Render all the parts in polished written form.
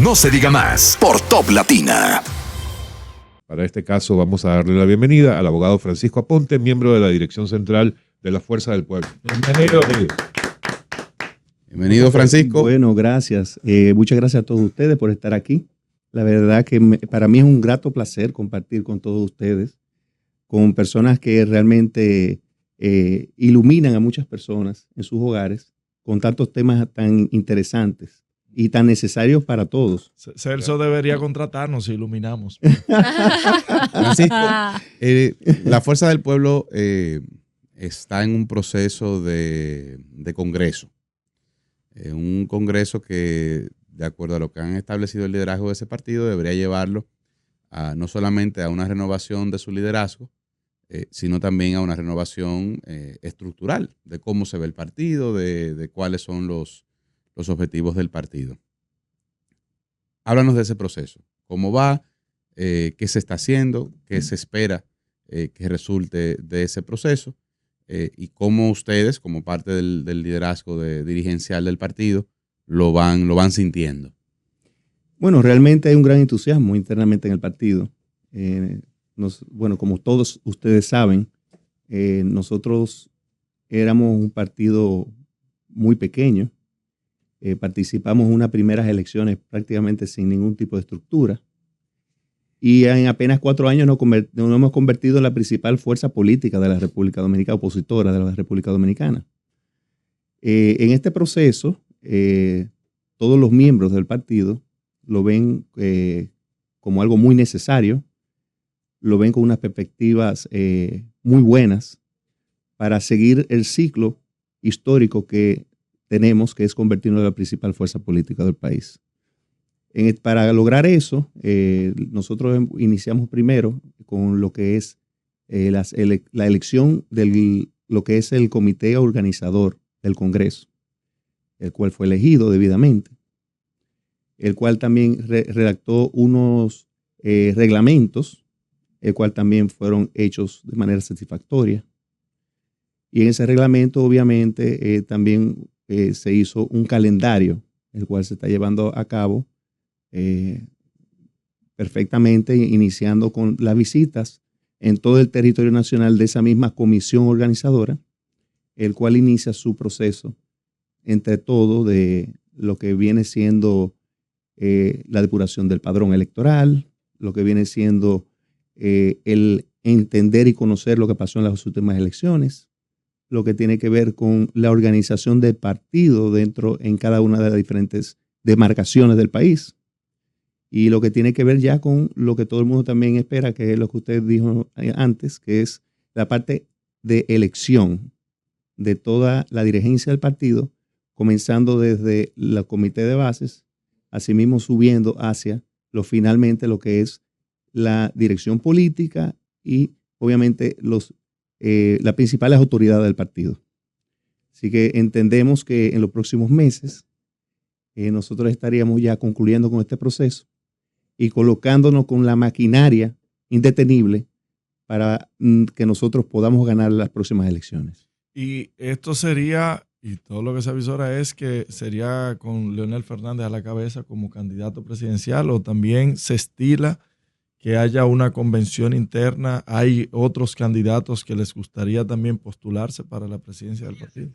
No se diga más por Top Latina. Para este caso vamos a darle la bienvenida al abogado Francisco Aponte, miembro de la Dirección Central de la Fuerza del Pueblo. Bienvenido. Bienvenido, Francisco. Bueno, gracias. Muchas gracias a todos ustedes por estar aquí. La verdad que para mí es un grato placer compartir con todos ustedes, con personas que realmente iluminan a muchas personas en sus hogares con tantos temas tan interesantes y tan necesarios para todos. Celso debería contratarnos si iluminamos. Francisco, la Fuerza del Pueblo está en un proceso de congreso. Un congreso que, de acuerdo a lo que han establecido el liderazgo de ese partido, debería llevarlo no solamente a una renovación de su liderazgo, sino también a una renovación estructural de cómo se ve el partido, de cuáles son los objetivos del partido. Háblanos de ese proceso. ¿Cómo va? ¿Qué se está haciendo? ¿Qué se espera que resulte de ese proceso? Y cómo ustedes, como parte del liderazgo dirigencial del partido, lo van sintiendo. Bueno, realmente hay un gran entusiasmo internamente en el partido. Bueno, como todos ustedes saben, nosotros éramos un partido muy pequeño. Participamos en unas primeras elecciones prácticamente sin ningún tipo de estructura. Y en apenas 4 años nos hemos convertido en la principal fuerza política de la República Dominicana, opositora de la República Dominicana. En este proceso, todos los miembros del partido lo ven como algo muy necesario, lo ven con unas perspectivas muy buenas para seguir el ciclo histórico que tenemos, que es convertirnos en la principal fuerza política del país. Para lograr eso, nosotros iniciamos primero con lo que es la elección de lo que es el comité organizador del Congreso, el cual fue elegido debidamente, el cual también redactó unos reglamentos, el cual también fueron hechos de manera satisfactoria. Y en ese reglamento, obviamente, también se hizo un calendario, el cual se está llevando a cabo perfectamente, iniciando con las visitas en todo el territorio nacional de esa misma comisión organizadora, el cual inicia su proceso entre todo de lo que viene siendo la depuración del padrón electoral, lo que viene siendo el entender y conocer lo que pasó en las últimas elecciones, lo que tiene que ver con la organización del partido en cada una de las diferentes demarcaciones del país, y lo que tiene que ver ya con lo que todo el mundo también espera, que es lo que usted dijo antes, que es la parte de elección de toda la dirigencia del partido, comenzando desde el comité de bases, asimismo subiendo hacia finalmente lo que es la dirección política y obviamente las principales autoridades del partido. Así que entendemos que en los próximos meses nosotros estaríamos ya concluyendo con este proceso y colocándonos con la maquinaria indetenible para que nosotros podamos ganar las próximas elecciones. Y esto sería, y todo lo que se avisora es que sería con Leonel Fernández a la cabeza como candidato presidencial, o también se estila que haya una convención interna. ¿Hay otros candidatos que les gustaría también postularse para la presidencia del partido?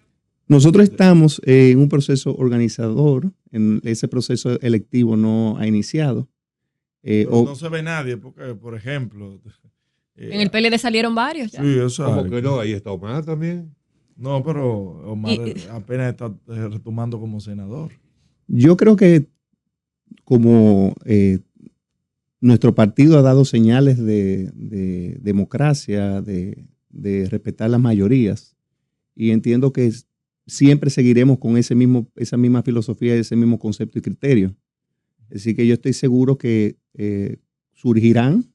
Nosotros estamos en un proceso organizador, en ese proceso electivo no ha iniciado. No se ve nadie, porque, por ejemplo... en el PLD salieron varios ya. Sí, eso. ¿Cómo que no? Ahí está Omar también. No, pero Omar apenas está retomando como senador. Yo creo que como nuestro partido ha dado señales de democracia, de respetar las mayorías, y entiendo que siempre seguiremos con esa misma filosofía, ese mismo concepto y criterio. Así que yo estoy seguro que surgirán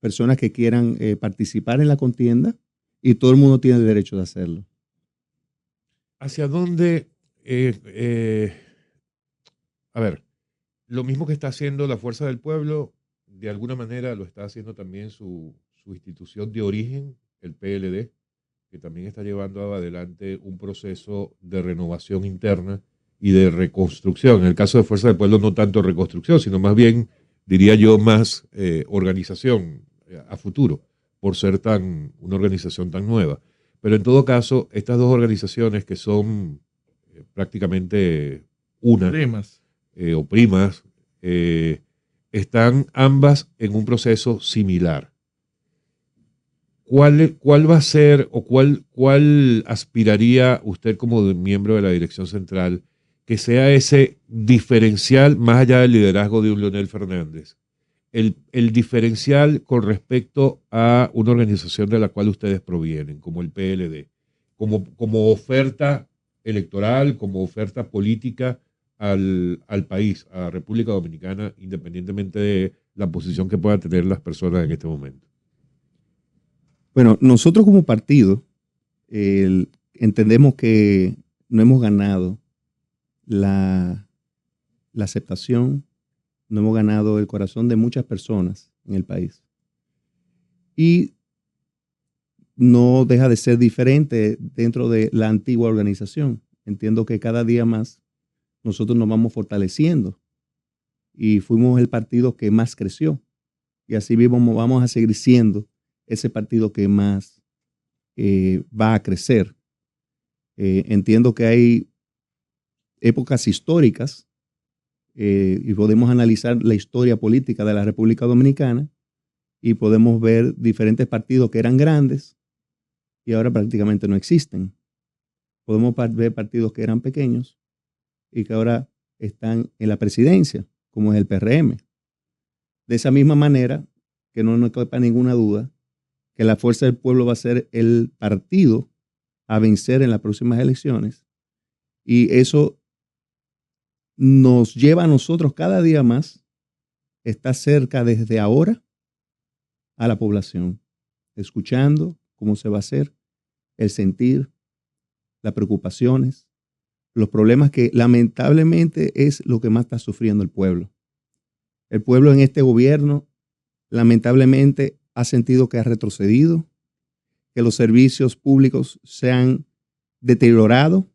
personas que quieran participar en la contienda, y todo el mundo tiene el derecho de hacerlo. ¿Hacia dónde? A ver, lo mismo que está haciendo la Fuerza del Pueblo, de alguna manera lo está haciendo también su institución de origen, el PLD, que también está llevando adelante un proceso de renovación interna y de reconstrucción. En el caso de Fuerza del Pueblo no tanto reconstrucción, sino más bien, diría yo, más organización a futuro, por ser una organización tan nueva. Pero en todo caso, estas dos organizaciones que son prácticamente una Primas. o primas, están ambas en un proceso similar. ¿Cuál va a ser o cuál aspiraría usted como miembro de la dirección central que sea ese diferencial más allá del liderazgo de un Leonel Fernández? El diferencial con respecto a una organización de la cual ustedes provienen, como el PLD, como oferta electoral, como oferta política al país, a la República Dominicana, independientemente de la posición que puedan tener las personas en este momento. Bueno, nosotros como partido entendemos que no hemos ganado la aceptación, no hemos ganado el corazón de muchas personas en el país. Y no deja de ser diferente dentro de la antigua organización. Entiendo que cada día más nosotros nos vamos fortaleciendo y fuimos el partido que más creció. Y así mismo vamos a seguir siendo ese partido que más va a crecer. Entiendo que hay épocas históricas y podemos analizar la historia política de la República Dominicana y podemos ver diferentes partidos que eran grandes y ahora prácticamente no existen. Podemos ver partidos que eran pequeños y que ahora están en la presidencia, como es el PRM. De esa misma manera, que no nos quepa ninguna duda, que la Fuerza del Pueblo va a ser el partido a vencer en las próximas elecciones. Y eso nos lleva a nosotros cada día más estar cerca desde ahora a la población, escuchando cómo se va a hacer, el sentir, las preocupaciones, los problemas que lamentablemente es lo que más está sufriendo el pueblo. El pueblo en este gobierno lamentablemente ha sentido que ha retrocedido, que los servicios públicos se han deteriorado,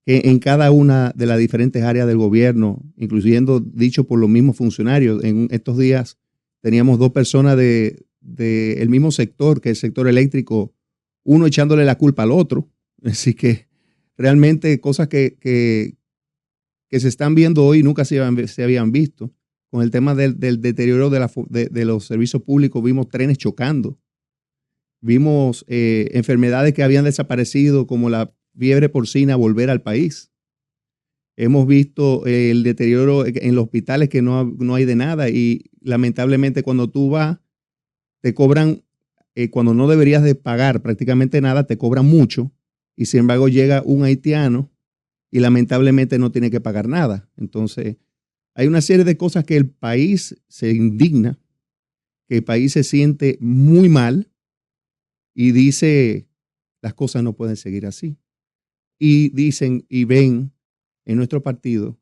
que en cada una de las diferentes áreas del gobierno, incluyendo dicho por los mismos funcionarios, en estos días teníamos dos personas del mismo sector, que es el sector eléctrico, uno echándole la culpa al otro. Así que realmente cosas que se están viendo hoy nunca se habían visto. Con el tema del deterioro de los servicios públicos, vimos trenes chocando, vimos enfermedades que habían desaparecido, como la fiebre porcina, volver al país. Hemos visto el deterioro en los hospitales, que no hay de nada, y lamentablemente cuando tú vas, te cobran, cuando no deberías de pagar prácticamente nada, te cobran mucho, y sin embargo llega un haitiano y lamentablemente no tiene que pagar nada. Entonces, hay una serie de cosas que el país se indigna, que el país se siente muy mal y dice, las cosas no pueden seguir así. Y dicen y ven en nuestro partido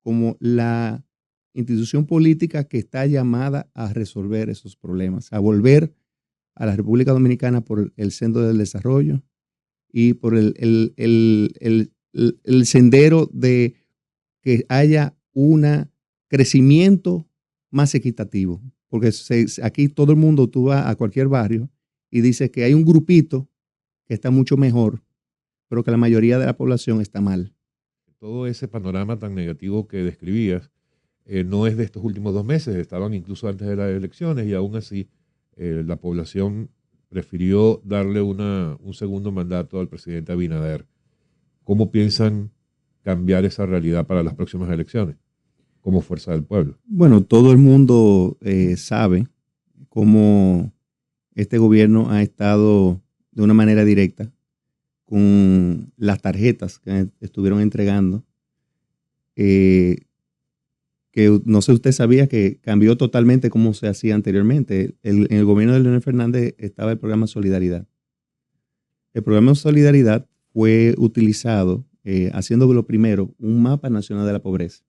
como la institución política que está llamada a resolver esos problemas, a volver a la República Dominicana por el sendero del desarrollo y por el sendero de que haya un crecimiento más equitativo. Porque aquí todo el mundo, tú vas a cualquier barrio y dices que hay un grupito que está mucho mejor, pero que la mayoría de la población está mal. Todo ese panorama tan negativo que describías no es de estos últimos 2 meses, estaban incluso antes de las elecciones y aún así la población prefirió darle un segundo mandato al presidente Abinader. ¿Cómo piensan cambiar esa realidad para las próximas elecciones como Fuerza del Pueblo? Bueno, todo el mundo sabe cómo este gobierno ha estado de una manera directa con las tarjetas que estuvieron entregando, que no sé si usted sabía que cambió totalmente como se hacía anteriormente. En el gobierno de Leonel Fernández estaba el programa Solidaridad. El programa Solidaridad fue utilizado haciendo lo primero un mapa nacional de la pobreza,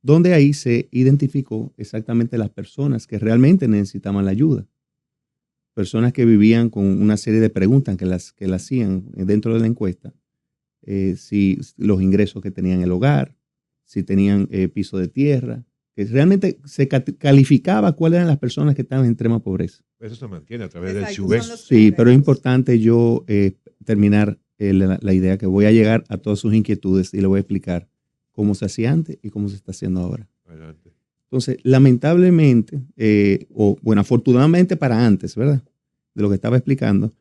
donde ahí se identificó exactamente las personas que realmente necesitaban la ayuda. Personas que vivían con una serie de preguntas que las hacían dentro de la encuesta, si los ingresos que tenían en el hogar, si tenían piso de tierra, que realmente se calificaba cuáles eran las personas que estaban en extrema pobreza. Eso se mantiene a través del Exacto, SUBES. son los Sí, criterios. pero es importante yo terminar la idea que voy a llegar a todas sus inquietudes y le voy a explicar cómo se hacía antes y cómo se está haciendo ahora. Adelante. Entonces, lamentablemente, afortunadamente para antes, ¿verdad? De lo que estaba explicando,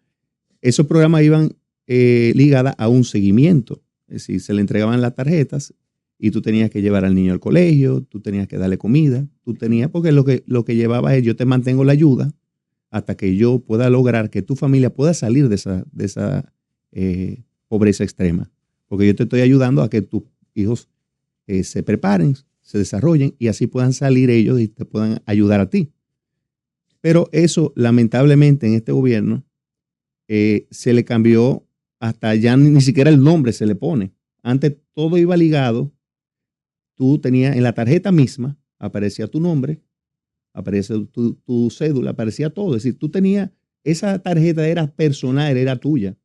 esos programas iban ligados a un seguimiento. Es decir, se le entregaban las tarjetas y tú tenías que llevar al niño al colegio, tú tenías que darle comida, porque lo que llevaba es yo te mantengo la ayuda hasta que yo pueda lograr que tu familia pueda salir de esa pobreza extrema. Porque yo te estoy ayudando a que tus hijos se preparen, se desarrollen y así puedan salir ellos y te puedan ayudar a ti. Pero eso, lamentablemente, en este gobierno se le cambió, hasta ya ni siquiera el nombre se le pone. Antes todo iba ligado. Tú tenías en la tarjeta misma, aparecía tu nombre, aparecía tu cédula, aparecía todo. Es decir, tú tenías, esa tarjeta era personal, era tuya.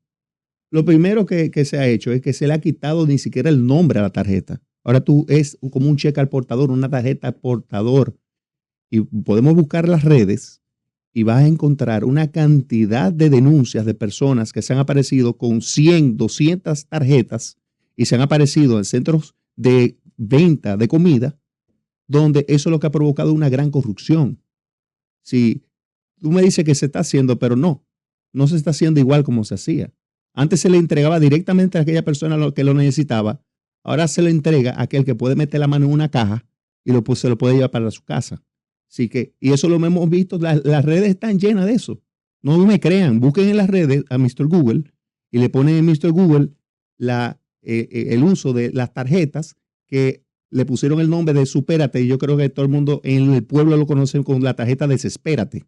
Lo primero que se ha hecho es que se le ha quitado ni siquiera el nombre a la tarjeta. Ahora tú es como un cheque al portador, una tarjeta al portador. Y podemos buscar las redes y vas a encontrar una cantidad de denuncias de personas que se han aparecido con 100, 200 tarjetas y se han aparecido en centros de venta de comida, donde eso es lo que ha provocado una gran corrupción. Si tú me dices que se está haciendo, pero no se está haciendo igual como se hacía. Antes se le entregaba directamente a aquella persona que lo necesitaba, ahora se le entrega a aquel que puede meter la mano en una caja y se lo puede llevar para su casa. Así que, y eso lo hemos visto, las redes están llenas de eso. No me crean, busquen en las redes a Mr. Google y le ponen en Mr. Google el uso de las tarjetas que le pusieron el nombre de Supérate, y yo creo que todo el mundo en el pueblo lo conocen con la tarjeta Desespérate,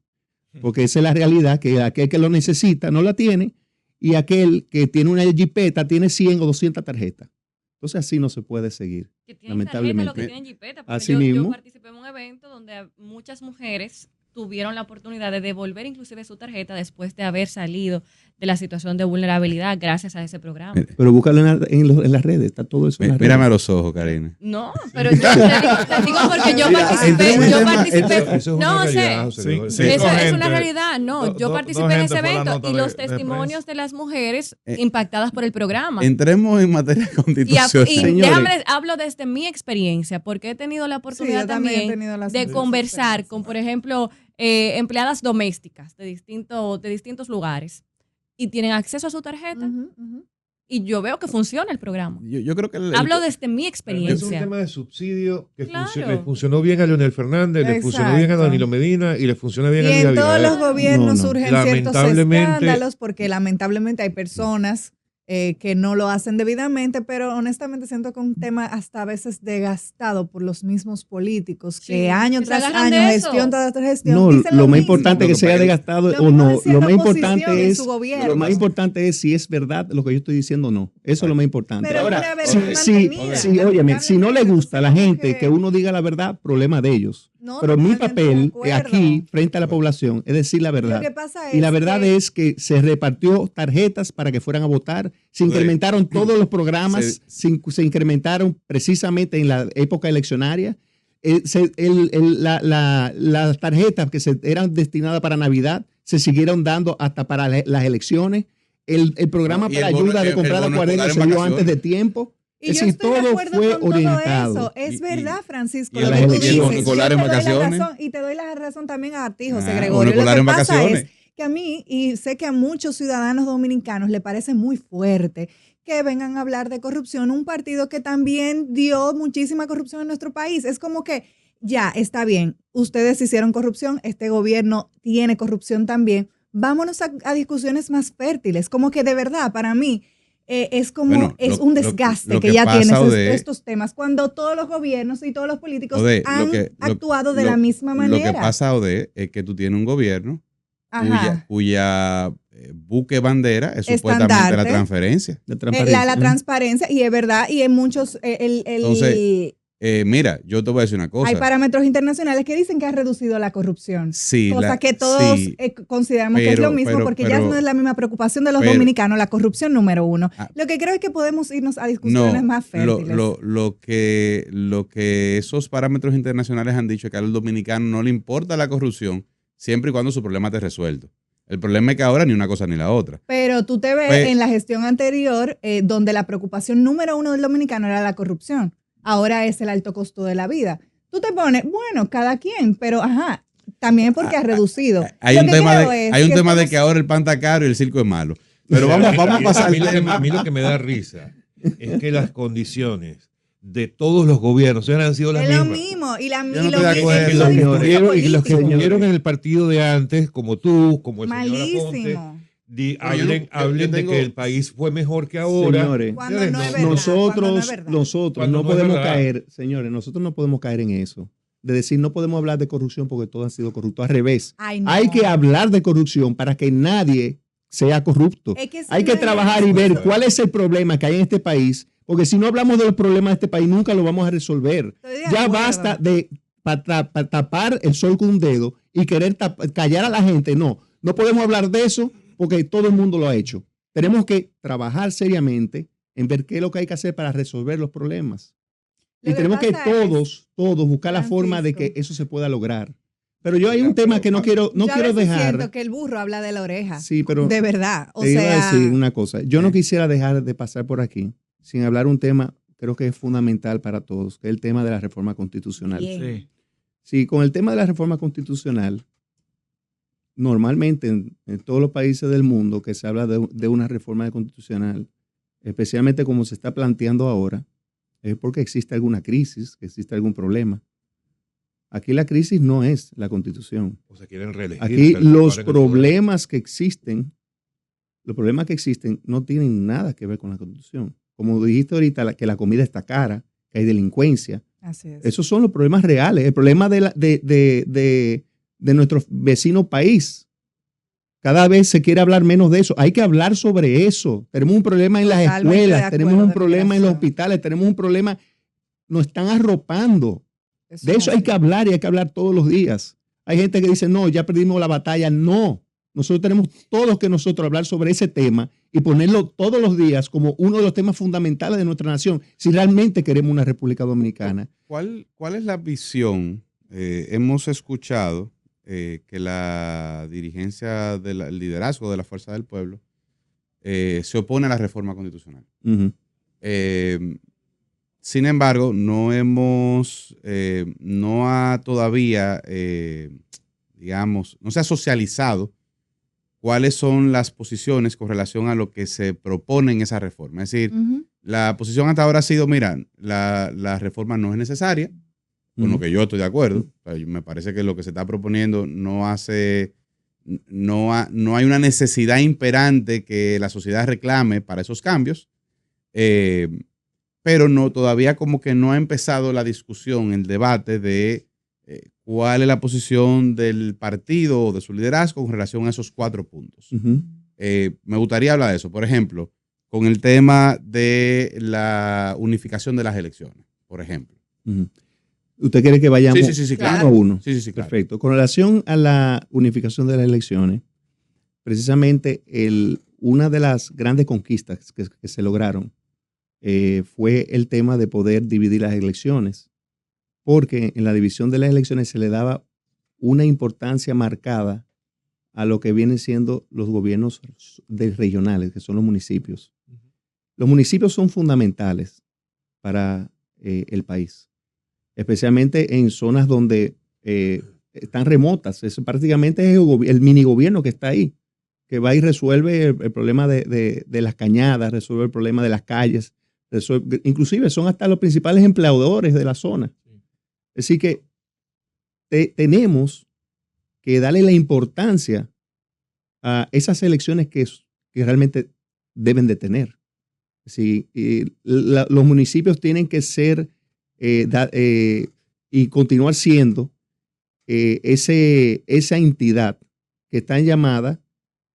porque esa es la realidad, que aquel que lo necesita no la tiene y aquel que tiene una jipeta tiene 100 o 200 tarjetas. Entonces así no se puede seguir, Que tienen lamentablemente. tarjeta, lo que tienen jipeta, porque Así yo mismo. participé en un evento donde muchas mujeres tuvieron la oportunidad de devolver inclusive su tarjeta después de haber salido de la situación de vulnerabilidad gracias a ese programa. Pero búscalo en las redes, está todo eso en las Mírame a redes. los ojos, Karina. No, pero yo te digo porque yo Mira, participé. Eso es No, una sé. realidad, José Sí, Gregorio. sí, Eso dos es gente, una realidad, no. Yo dos participé en ese gente fue la evento nota y los de testimonios de las mujeres Eh, impactadas por el programa. Entremos en materia Y constitucional. Señores. déjame, hablo desde mi experiencia, porque he tenido la oportunidad yo también he también tenido las de mismas conversar experiencias. con, por ejemplo, empleadas domésticas de distintos lugares y tienen acceso a su tarjeta Ujú, ujú. y yo veo que funciona el programa. Yo creo que Hablo desde mi Es un experiencia. tema de subsidio que Claro. le funcionó bien a Leonel Fernández, le funcionó bien a Exacto. Danilo Medina y le funciona bien Y a Luis en todos Abinader. los gobiernos No, no. surgen ciertos Lamentablemente- escándalos porque lamentablemente hay personas que no lo hacen debidamente, pero honestamente siento que es un tema hasta a veces desgastado por los mismos políticos Sí, que año que se tras agarran año, de eso. gestión tras gestión, No, dicen lo más mismo. importante que sea Lo que desgastado Lo o mismo no. decía Lo la más oposición importante en es su gobierno. lo más importante es si es verdad lo que yo estoy diciendo o no. Eso es lo más importante. Pero Ahora, una verdad si, mantenida, óyeme, si no le gusta a la lamentablemente, gente que uno diga la verdad, problema de ellos. No, Pero mi totalmente papel de acuerdo. aquí, frente a la población, es decir la Lo verdad. que pasa Y la verdad que es que se repartió tarjetas para que fueran a votar, se incrementaron todos los programas, se incrementaron precisamente en la época eleccionaria. Las tarjetas que eran destinadas para Navidad se siguieron dando hasta para las elecciones. El programa No, y para el bono- ayuda de el comprar bono acuarelos escolar se en dio vacaciones. antes de tiempo. y Es yo decir, estoy de todo acuerdo fue con todo orientado. eso. Es Y- verdad, Francisco. y lo el que tú bono dices. escolar Yo en te doy la vacaciones. razón, y te doy la razón también a ti, José Ah, Gregorio. bono Lo escolar que en pasa vacaciones. es que a mí, y sé que a muchos ciudadanos dominicanos le parece muy fuerte que vengan a hablar de corrupción, un partido que también dio muchísima corrupción en nuestro país. Es como que ya, está bien, ustedes hicieron corrupción, este gobierno tiene corrupción también. Vámonos a discusiones más fértiles, como que de verdad, para mí, es como, Bueno, es lo- un lo- desgaste lo que que ya pasa, tiene Odé, estos temas, cuando todos los gobiernos y todos los políticos Odé, han actuado de la misma manera. Lo que pasa, Odé, es que tú tienes un gobierno Ajá. cuya buque bandera es supuestamente la Estandarte. transferencia. De transparencia. La transparencia, y es verdad, y en muchos, Entonces, Mira, yo te voy a decir una cosa. Hay parámetros internacionales que dicen que ha reducido la corrupción. Sí, cosa que todos sí, consideramos que es lo mismo, porque ya no es la misma preocupación de los dominicanos, la corrupción número uno. Lo que creo es que podemos irnos a discusiones más fértiles. Lo que esos parámetros internacionales han dicho es que al dominicano no le importa la corrupción siempre y cuando su problema esté resuelto. El problema es que ahora ni una cosa ni la otra. Pero tú te ves en la gestión anterior donde la preocupación número uno del dominicano era la corrupción. Ahora es el alto costo de la vida. Tú te pones, bueno, cada quien, pero también porque ha reducido. Hay un tema de que ahora el pan está caro y el circo es malo. Pero vamos a pasar al tema. A mí lo que me da risa es que las condiciones de todos los gobiernos han sido las mismas. Es lo mismo. Y los que estuvieron en el partido de antes, como tú, como el señor Aponte, hablen de que el país fue mejor que ahora. Señores, nosotros no podemos caer, señores, nosotros no podemos caer en eso. De decir, no podemos hablar de corrupción porque todos han sido corruptos. Al revés. Hay que hablar de corrupción para que nadie sea corrupto. Hay que trabajar y ver cuál es el problema que hay en este país, porque si no hablamos de los problemas de este país, nunca lo vamos a resolver. Ya basta de tapar el sol con un dedo y querer callar a la gente. No podemos hablar de eso porque todo el mundo lo ha hecho. Tenemos que trabajar seriamente en ver qué es lo que hay que hacer para resolver los problemas. Y tenemos que todos buscar la forma de que eso se pueda lograr. Pero yo hay un tema que no quiero dejar. Siento que el burro habla de la oreja. Sí, pero de verdad. Te iba a decir una cosa. Yo no quisiera dejar de pasar por aquí sin hablar un tema, creo que es fundamental para todos, que es el tema de la reforma constitucional. Sí, con el tema de la reforma constitucional, normalmente en todos los países del mundo que se habla de una reforma constitucional, especialmente como se está planteando ahora, es porque existe alguna crisis, que existe algún problema. Aquí la crisis no es la Constitución. O sea, quieren reelegir. Aquí los problemas que existen no tienen nada que ver con la Constitución. Como dijiste ahorita, que la comida está cara, que hay delincuencia. Así es. Esos son los problemas reales. El problema de nuestro vecino país. Cada vez se quiere hablar menos de eso. Hay que hablar sobre eso. Tenemos un problema en las escuelas, tenemos un problema en los hospitales, tenemos un problema. Nos están arropando. De eso hay que hablar y hay que hablar todos los días. Hay gente que dice, no, ya perdimos la batalla. No. Nosotros tenemos todos que hablar sobre ese tema y ponerlo todos los días como uno de los temas fundamentales de nuestra nación, si realmente queremos una República Dominicana. ¿Cuál es la visión? Hemos escuchado que la dirigencia del liderazgo de la Fuerza del Pueblo se opone a la reforma constitucional. Uh-huh. Sin embargo, no ha todavía, no se ha socializado cuáles son las posiciones con relación a lo que se propone en esa reforma. Es decir, la posición hasta ahora ha sido, mira, la reforma no es necesaria, con lo que yo estoy de acuerdo. O sea, me parece que lo que se está proponiendo no hay una necesidad imperante que la sociedad reclame para esos cambios, pero todavía como que no ha empezado la discusión, el debate de cuál es la posición del partido o de su liderazgo con relación a esos 4 puntos. Uh-huh. Me gustaría hablar de eso, por ejemplo, con el tema de la unificación de las elecciones, por ejemplo. Uh-huh. ¿Usted quiere que vayamos claro. uno a uno? Sí, claro. Perfecto. Con relación a la unificación de las elecciones, precisamente una de las grandes conquistas que se lograron fue el tema de poder dividir las elecciones, porque en la división de las elecciones se le daba una importancia marcada a lo que vienen siendo los gobiernos regionales, que son los municipios. Los municipios son fundamentales para el país, especialmente en zonas donde están remotas. Prácticamente es el mini gobierno que está ahí, que va y resuelve el problema de las cañadas, resuelve el problema de las calles, inclusive son hasta los principales empleadores de la zona. Así que tenemos que darle la importancia a esas elecciones que realmente deben de tener. Sí, los municipios tienen que ser y continuar siendo esa entidad que está llamada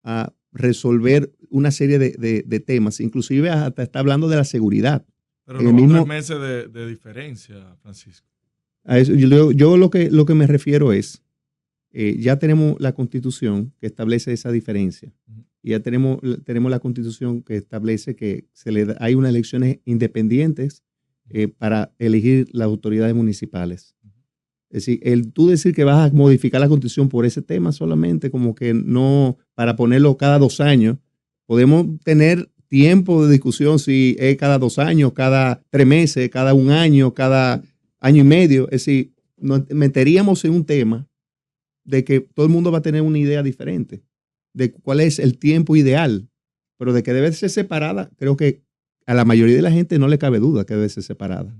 a resolver una serie de temas, inclusive hasta está hablando de la seguridad. Pero en no el mismo, 3 meses de diferencia, Francisco. a eso, yo lo que me refiero es, ya tenemos la Constitución que establece esa diferencia. Ujú. Y ya tenemos la Constitución que establece que hay unas elecciones independientes para elegir las autoridades municipales. Es decir, tú decir que vas a modificar la Constitución por ese tema solamente, como que no, para ponerlo cada 2 años, podemos tener tiempo de discusión si es cada 2 años, cada 3 meses, cada 1 año, cada año y medio. Es decir, nos meteríamos en un tema de que todo el mundo va a tener una idea diferente de cuál es el tiempo ideal, pero de que debe ser separada, creo que a la mayoría de la gente no le cabe duda que debe ser separada.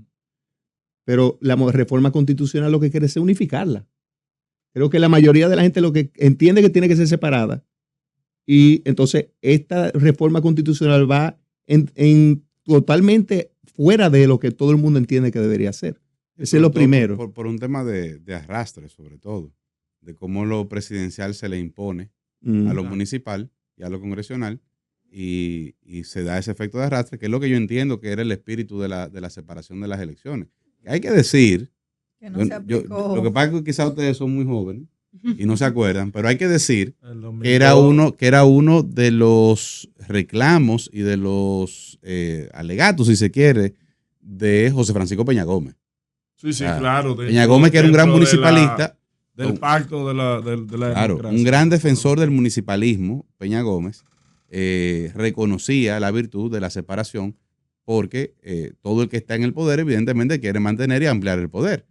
Pero la reforma constitucional lo que quiere es unificarla. Creo que la mayoría de la gente lo que entiende que tiene que ser separada. Y entonces esta reforma constitucional va en totalmente fuera de lo que todo el mundo entiende que debería ser. Ese es lo primero. Por un tema de arrastre, sobre todo, de cómo lo presidencial se le impone a lo municipal y a lo congresional, y se da ese efecto de arrastre, que es lo que yo entiendo que era el espíritu de la separación de las elecciones. Hay que decir, Que no se aplicó. lo que pasa es que quizás ustedes son muy jóvenes y no se acuerdan, pero hay que decir El 2002, que era uno de los reclamos y de los alegatos, si se quiere, de José Francisco Peña Gómez. Sí, sí, Ah, claro. Peña Gómez, que era un gran dentro municipalista. del pacto de la Claro, democracia. un gran defensor del municipalismo, Peña Gómez, reconocía la virtud de la separación porque todo el que está en el poder evidentemente quiere mantener y ampliar el poder,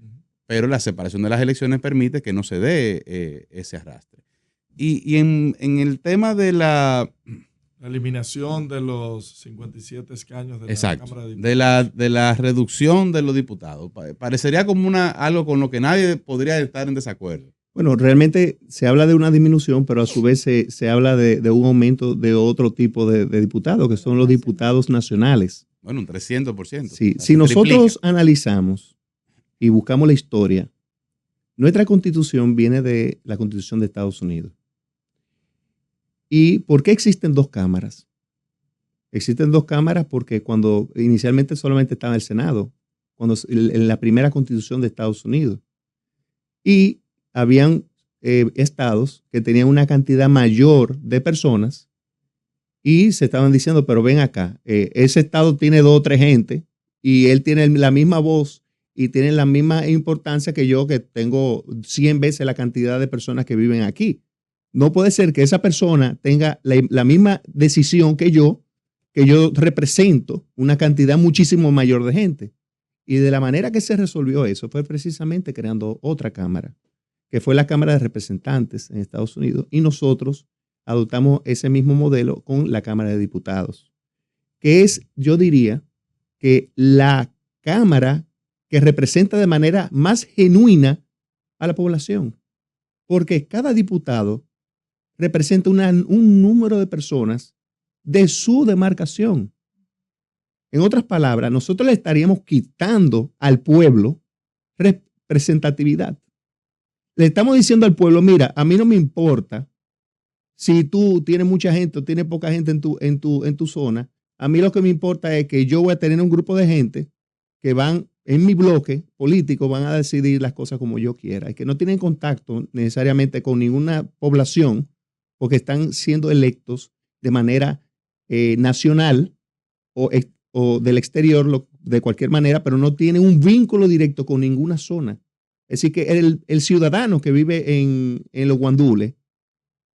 pero la separación de las elecciones permite que no se dé ese arrastre. Y en el tema de la eliminación de los 57 escaños de la exacto, Cámara de Diputados. de la reducción de los diputados, parecería como algo con lo que nadie podría estar en desacuerdo. Bueno, realmente se habla de una disminución, pero a su vez se habla de un aumento de otro tipo de diputados, que son los diputados nacionales. Bueno, un 300%. Sí, Se si nosotros triplica. analizamos y buscamos la historia, nuestra constitución viene de la Constitución de Estados Unidos. ¿Y por qué existen 2 cámaras? Existen 2 cámaras porque cuando inicialmente solamente estaba el Senado, cuando en la primera Constitución de Estados Unidos. Y habían estados que tenían una cantidad mayor de personas y se estaban diciendo, pero ven acá, ese estado tiene 2 o 3 gente y él tiene la misma voz y tiene la misma importancia que yo, que tengo 100 veces la cantidad de personas que viven aquí. No puede ser que esa persona tenga la misma decisión que yo represento una cantidad muchísimo mayor de gente. Y de la manera que se resolvió eso fue precisamente creando otra cámara, que fue la Cámara de Representantes en Estados Unidos, y nosotros adoptamos ese mismo modelo con la Cámara de Diputados, que es, yo diría, que la Cámara que representa de manera más genuina a la población, porque cada diputado representa un número de personas de su demarcación. En otras palabras, nosotros le estaríamos quitando al pueblo representatividad. Le estamos diciendo al pueblo, mira, a mí no me importa si tú tienes mucha gente o tienes poca gente en tu zona. A mí lo que me importa es que yo voy a tener un grupo de gente que van en mi bloque político, van a decidir las cosas como yo quiera, y que no tienen contacto necesariamente con ninguna población porque están siendo electos de manera nacional o del exterior, de cualquier manera, pero no tienen un vínculo directo con ninguna zona. Es decir, que el ciudadano que vive en los guandules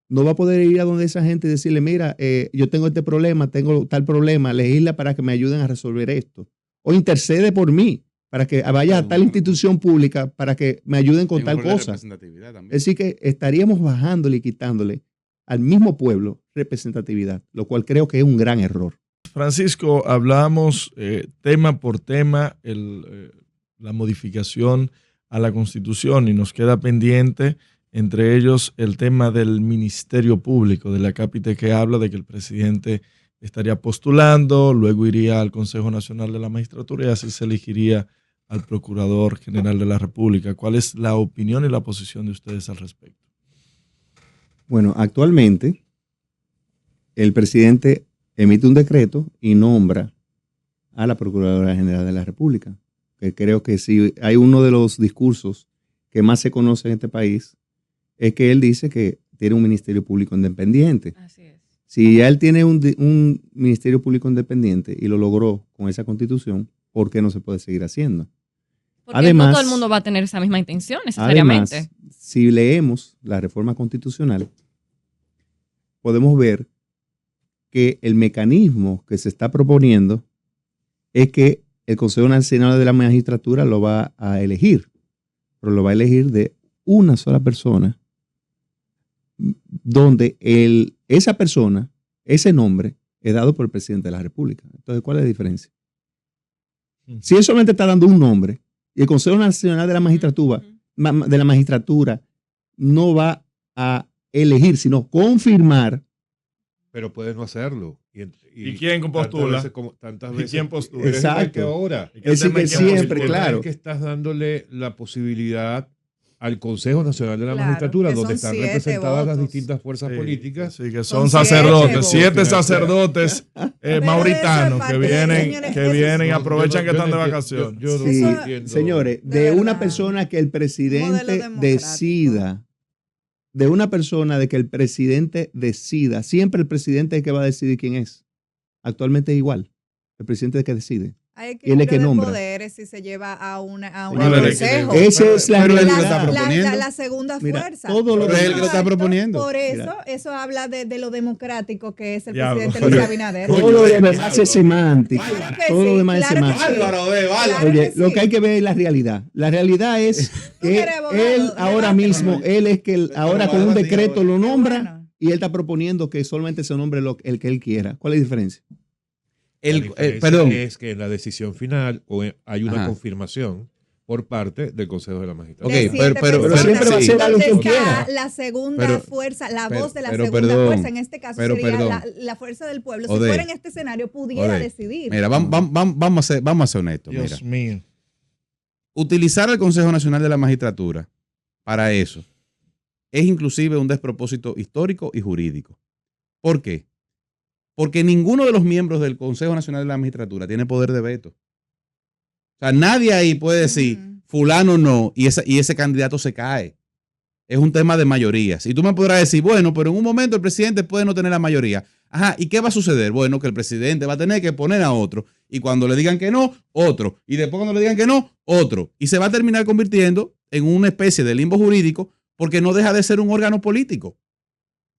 no va a poder ir a donde esa gente y decirle, mira, yo tengo este problema, tengo tal problema, legisla para que me ayuden a resolver esto. O intercede por mí, para que vaya a tal institución pública para que me ayuden con tal cosa. Es decir, que estaríamos bajándole y quitándole al mismo pueblo representatividad, lo cual creo que es un gran error. Francisco, hablamos tema por tema la modificación a la Constitución y nos queda pendiente, entre ellos, el tema del Ministerio Público, de la cápita que habla de que el presidente estaría postulando, luego iría al Consejo Nacional de la Magistratura y así se elegiría al Procurador General de la República. ¿Cuál es la opinión y la posición de ustedes al respecto? Bueno, actualmente el presidente emite un decreto y nombra a la Procuradora General de la República. Que creo que si hay uno de los discursos que más se conoce en este país, es que él dice que tiene un Ministerio Público independiente. Así es. Si ya él tiene un Ministerio Público independiente y lo logró con esa Constitución, ¿por qué no se puede seguir haciendo? Porque Además, no todo el mundo va a tener esa misma intención necesariamente. Además, si leemos la reforma constitucional, podemos ver que el mecanismo que se está proponiendo es que el Consejo Nacional de la Magistratura lo va a elegir, pero lo va a elegir de una sola persona, donde esa persona, ese nombre, es dado por el presidente de la República. Entonces, ¿cuál es la diferencia? Si él solamente está dando un nombre y el Consejo Nacional de la Magistratura no va a elegir, sino confirmar. Pero puede no hacerlo. ¿Y quién postula? Tantas ¿Y veces. quién postula? Es igual Exacto. que ahora. ¿Y qué Es decir, tema que quién siempre, postula? claro. Es que estás dándole la posibilidad al Consejo Nacional de la Claro, Magistratura, que donde son están 7 representadas las votos. distintas fuerzas Sí, políticas. Sí, que Son son 7 sacerdotes, votos. 7 sacerdotes Pero mauritanos eso es que parte de, vienen, señores, que eso vienen y es- aprovechan que Yo no están de entiendo- vacaciones. yo no Sí, entiendo. señores, De de una verdad. persona que el Modelo presidente democrático. decida, de una persona de que el presidente decida, siempre el presidente es el que va a decidir quién es. Actualmente es igual, el presidente es el que decide. Hay ¿Quién es equilibrio que de nombra? poderes si se lleva a un ¿Cuál es el consejo. equilibrio? Esa es la Pero él lo está realidad. proponiendo. La segunda Mira, fuerza. todo lo Pero es él que lo está Exacto. proponiendo. Por eso, Mira. eso habla de lo democrático que es el Diablo. presidente Luis Abinader. Todo lo demás es semántico. Claro que Todo lo sí, demás es claro que semántico. sí. Claro Oye, que lo sí. que hay que ver es la realidad. La realidad es Tú que eres abogado, él ahora debate. mismo, él es que ahora con un decreto lo nombra Bueno. y él está proponiendo que solamente se nombre el que él quiera. ¿Cuál es la diferencia? La diferencia Perdón. es que en la decisión final hay una Ajá. confirmación por parte del Consejo de la Magistratura. Ok, De siete pero personas. siempre va a ser algo que Entonces, quiera. está la segunda Pero- fuerza, la pero- voz de la pero segunda perdón, fuerza, en este caso pero sería perdón. la fuerza del pueblo. Si Ode. fuera en este escenario, pudiera Ode. decidir. Mira, vamos a ser honestos. Dios Mira. mío. Utilizar el Consejo Nacional de la Magistratura para eso es inclusive un despropósito histórico y jurídico. ¿Por qué? Porque ninguno de los miembros del Consejo Nacional de la Magistratura tiene poder de veto. O sea, nadie ahí puede decir, Ujú. fulano no, y ese candidato se cae. Es un tema de mayorías. Y tú me podrás decir, bueno, pero en un momento el presidente puede no tener la mayoría. Ajá, ¿y qué va a suceder? Bueno, que el presidente va a tener que poner a otro. Y cuando le digan que no, otro. Y después cuando le digan que no, otro. Y se va a terminar convirtiendo en una especie de limbo jurídico porque no deja de ser un órgano político.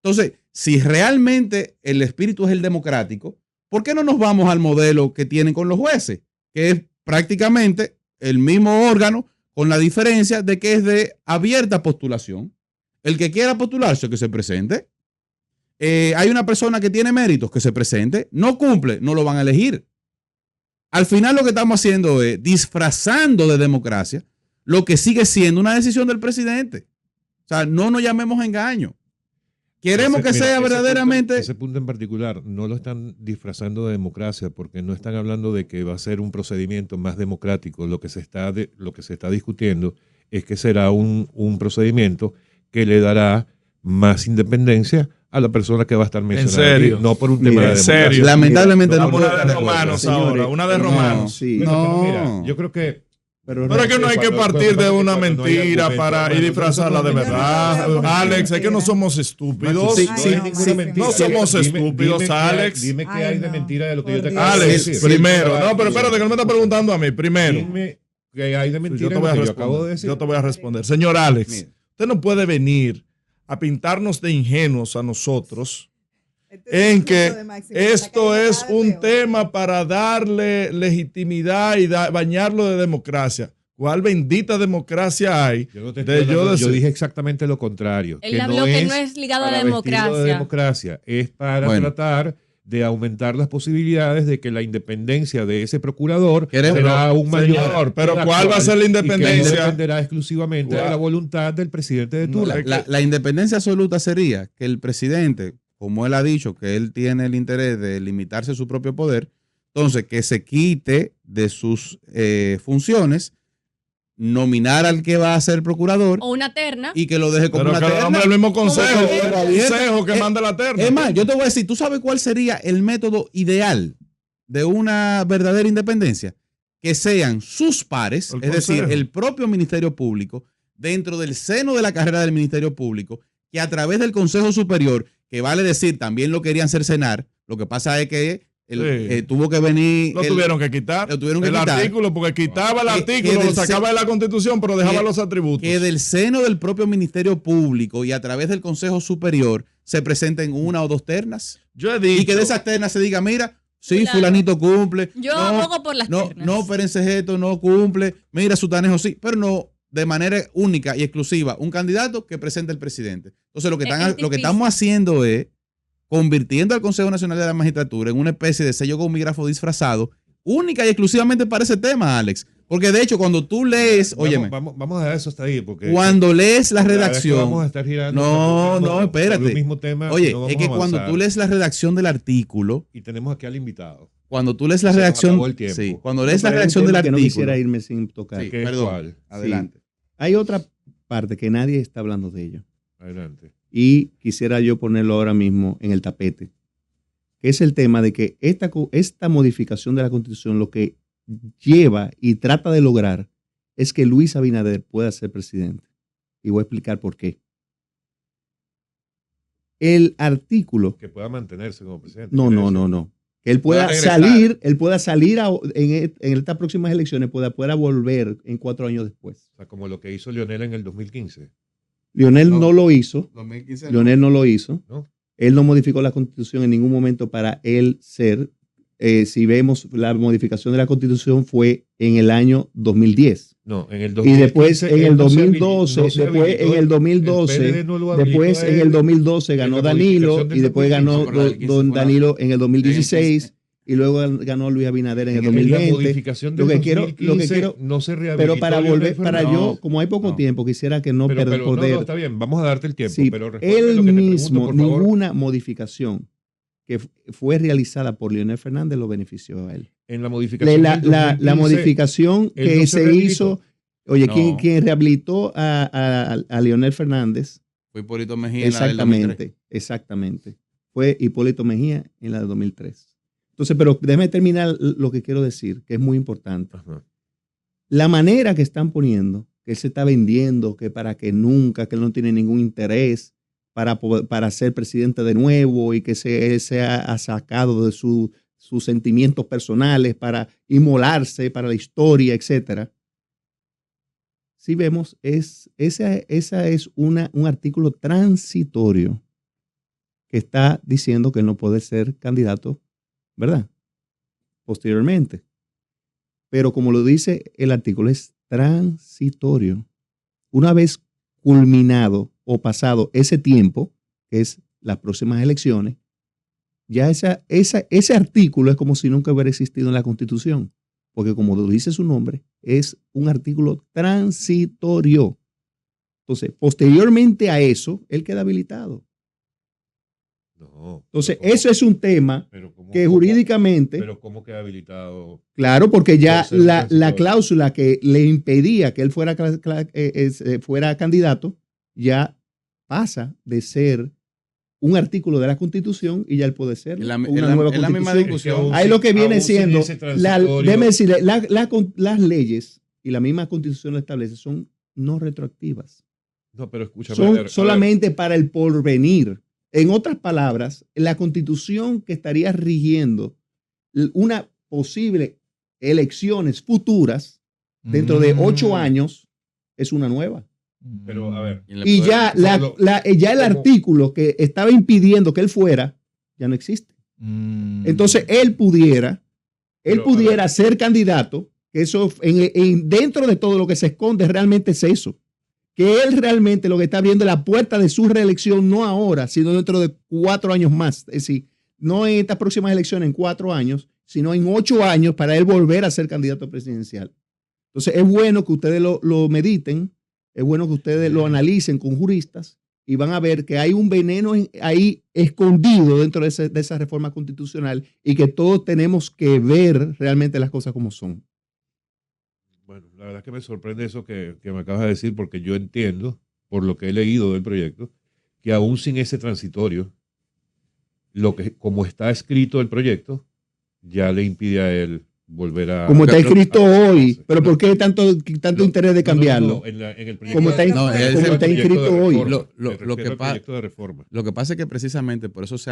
Entonces, si realmente el espíritu es el democrático, ¿por qué no nos vamos al modelo que tienen con los jueces? Que es prácticamente el mismo órgano, con la diferencia de que es de abierta postulación. El que quiera postularse, que se presente. Hay una persona que tiene méritos, que se presente. No cumple, no lo van a elegir. Al final lo que estamos haciendo es disfrazando de democracia lo que sigue siendo una decisión del presidente. O sea, no nos llamemos a engaño. Queremos que sea verdaderamente... Ese punto en particular no lo están disfrazando de democracia porque no están hablando de que va a ser un procedimiento más democrático. Lo que se está discutiendo es que será un procedimiento que le dará más independencia a la persona que va a estar mencionada. serio? aquí, no por un Mira, tema de en democracia. serio. Lamentablemente No, no Una puedo de estar de acuerdo. romanos Señores, ahora, una de no, romanos. Sí. Bueno, pero No. mira, yo creo que Pero Pero es que no hay que partir de una cuando no hay mentira argumento, para bueno, y disfrazarla de no, verdad. no, no, Alex, es que no mentira. somos estúpidos. Sí, Ay, sí, no, sí, mentira. no somos Dime- estúpidos, dime qué Alex. Dime qué Ay, hay de no. mentira de lo que yo te Por acabo de Alex, decir. primero. No, pero espérate, que él me está preguntando a mí. Primero, Dime qué hay de yo mentira te en voy lo a que yo acabo de responder. decir. Yo te voy a responder. Señor Alex, Mira. usted no puede venir a pintarnos de ingenuos a nosotros en que esto es un tema para darle legitimidad y bañarlo de democracia. ¿Cuál bendita democracia hay? Yo, no te de estoy yo hablando, yo decir- dije exactamente lo contrario. Él habló que no es ligado a la para vestirlo democracia. de democracia. Es para Bueno. tratar de aumentar las posibilidades de que la independencia de ese procurador Queremos- será aún mayor. Señor, pero que la ¿cuál va a ser la actual, y que no independencia? dependerá exclusivamente de la voluntad del presidente de turno. La independencia absoluta sería que el presidente, como él ha dicho, que él tiene el interés de limitarse su propio poder, entonces que se quite de sus funciones, nominar al que va a ser procurador O una terna. y que lo deje como Pero una que le terna. damos el mismo consejo. Como- El consejo que manda la terna. Es más, yo te voy a decir, ¿tú sabes cuál sería el método ideal de una verdadera independencia, que sean sus pares, El es decir, Consejo. el propio Ministerio Público, dentro del seno de la carrera del Ministerio Público, que a través del Consejo Superior, que vale decir, también lo querían cercenar, lo que pasa es que Sí. tuvo que venir... Lo tuvieron que quitar. lo tuvieron que el quitar. artículo, porque quitaba el Que artículo, lo del sacaba de la Constitución, pero dejaba los atributos. que del seno del propio Ministerio Público y a través del Consejo Superior se presenten una o dos ternas Yo he dicho, y que de esas ternas se diga, mira, sí, Fulano. fulanito cumple. Yo abogo por las ternas. No, espérense esto, no cumple. Mira, Sutanejo sí, pero no de manera única y exclusiva un candidato que presente el presidente. Entonces lo que, Es lo que difícil. estamos haciendo es convirtiendo al Consejo Nacional de la Magistratura en una especie de sello gomígrafo disfrazado, única y exclusivamente para ese tema, Alex. Porque de hecho, cuando tú lees, óyeme, Vamos a dejar eso hasta ahí. Porque cuando lees la verdad es que redacción, vamos a estar girando No, sobre no, espérate. sobre un mismo tema, oye, no es vamos que a cuando avanzar. tú lees la redacción del artículo, Y tenemos aquí al invitado. cuando tú lees la Se nos redacción, acabó el tiempo. sí, cuando No, lees la pero hay un redacción del tema que no artículo, quisiera irme sin tocar. Sí, ¿Qué es perdón. cuál? Adelante. Hay otra parte que nadie está hablando de ello Adelante. y quisiera yo ponerlo ahora mismo en el tapete, que es el tema de que esta modificación de la Constitución lo que lleva y trata de lograr es que Luis Abinader pueda ser presidente. Y voy a explicar por qué. El artículo, Que pueda mantenerse como presidente. no, quiere no, decir. no, no. Que él Pueda pueda regresar. salir, en estas próximas elecciones, pueda volver en 4 años después. O sea, como lo que hizo Leonel en el 2015. Lionel No. no lo hizo. 2015 Lionel no lo hizo. ¿No? Él no modificó la Constitución en ningún momento para él ser. Si vemos, la modificación de la Constitución fue en el año 2010. No, en el Y 2015. después en el él no se 2012, no se después habilitó, en el el 2012, PLD no lo habilitó después a en él el 2012 en ganó la Danilo modificación del y después 2015. ganó Pero la del 15 don fue una- Danilo en el 2016 15. y luego ganó Luis Abinader en el En la 2020. modificación del Lo que quiero- 2015 no se rehabilitó. Pero para Leonel volver, para Fernández. yo, como hay poco No. tiempo, quisiera que no Pero, perder no, poder. no, está bien, vamos a darte el tiempo. Sí, pero responde él lo que te mismo, pregunto, por favor. ninguna modificación que fue realizada por Leonel Fernández lo benefició a él. En la modificación La, del la 2015, modificación él que no se se rehabilitó. hizo, oye, No. quien rehabilitó a Leonel Fernández, Fue Hipólito Mejía en la del 2003. exactamente, fue Hipólito Mejía en la de 2003. Entonces, pero déjame terminar lo que quiero decir, que es muy importante. Ajá. La manera que están poniendo, que él se está vendiendo, que para que nunca, que él no tiene ningún interés para ser presidente de nuevo y que él se ha sacado de sus sentimientos personales para inmolarse para la historia, etcétera. Si vemos, esa es un artículo transitorio que está diciendo que él no puede ser candidato, ¿verdad? Posteriormente. Pero como lo dice el artículo, es transitorio. Una vez culminado o pasado ese tiempo, que es las próximas elecciones, ya ese artículo es como si nunca hubiera existido en la Constitución, porque como lo dice su nombre, es un artículo transitorio. Entonces, posteriormente a eso, él queda habilitado. No, Entonces, pero ¿cómo? eso es un tema Pero ¿cómo? que jurídicamente, Pero ¿cómo queda habilitado? claro, porque ya Por ser transitorio. la cláusula que le impedía que él fuera candidato, ya pasa de ser un artículo de la Constitución y ya él puede ser Es la una nueva es la misma Constitución. discusión. Ahí lo que viene Aún sin siendo, ese transitorio, déjeme decirle, las leyes y la misma Constitución lo establece, son no retroactivas. No, pero escúchame. Son a ver, solamente para el porvenir. En otras palabras, la Constitución que estaría rigiendo una posible elecciones futuras dentro de 8 años es una nueva. Pero a ver, Y ya, ya el ¿Cómo? artículo que estaba impidiendo que él fuera, ya no existe. Entonces él pudiera Pero, a ver. ser candidato, que eso dentro de todo lo que se esconde realmente es eso. Que él realmente lo que está abriendo es la puerta de su reelección, no ahora, sino dentro de 4 años más. Es decir, no en estas próximas elecciones en 4 años, sino en 8 años para él volver a ser candidato presidencial. Entonces es bueno que ustedes lo mediten, es bueno que ustedes lo analicen con juristas y van a ver que hay un veneno ahí escondido dentro de esa reforma constitucional y que todos tenemos que ver realmente las cosas como son. bueno, la verdad es que me sorprende eso que me acabas de decir, porque yo entiendo, por lo que he leído del proyecto, que aún sin ese transitorio, como está escrito el proyecto, ya le impide a él volver a... Como está escrito a- hoy, pero ¿por qué tanto interés de cambiarlo? En el proyecto Como está, de- No, el él proyecto está de inscrito reforma. hoy. Me Lo refiero que al proyecto de reforma. Lo que pasa es que precisamente por eso se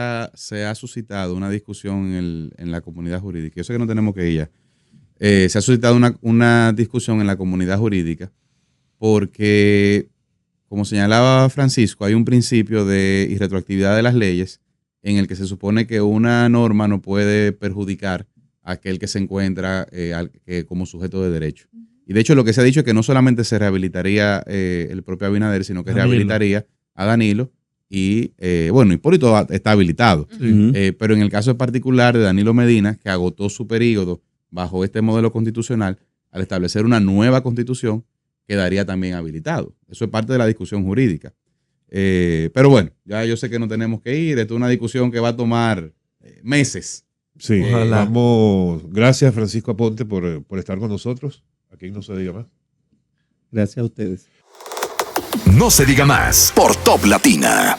ha suscitado una discusión en la comunidad jurídica. Yo sé que no tenemos que ir ya. Se ha suscitado una discusión en la comunidad jurídica porque, como señalaba Francisco, hay un principio de irretroactividad de las leyes en el que se supone que una norma no puede perjudicar a aquel que se encuentra como sujeto de derecho. Y de hecho lo que se ha dicho es que no solamente se rehabilitaría el propio Abinader, sino que Danilo. rehabilitaría a Danilo y, bueno, Hipólito está habilitado. Ujú. Pero en el caso en particular de Danilo Medina, que agotó su periodo bajo este modelo constitucional, al establecer una nueva constitución, quedaría también habilitado. Eso es parte de la discusión jurídica. Pero bueno, ya yo sé que no tenemos que ir. Esto es una discusión que va a tomar meses. Sí, Ojalá. vamos. Gracias, Francisco Aponte, por estar con nosotros. Aquí no se diga más. Gracias a ustedes. No se diga más por Top Latina.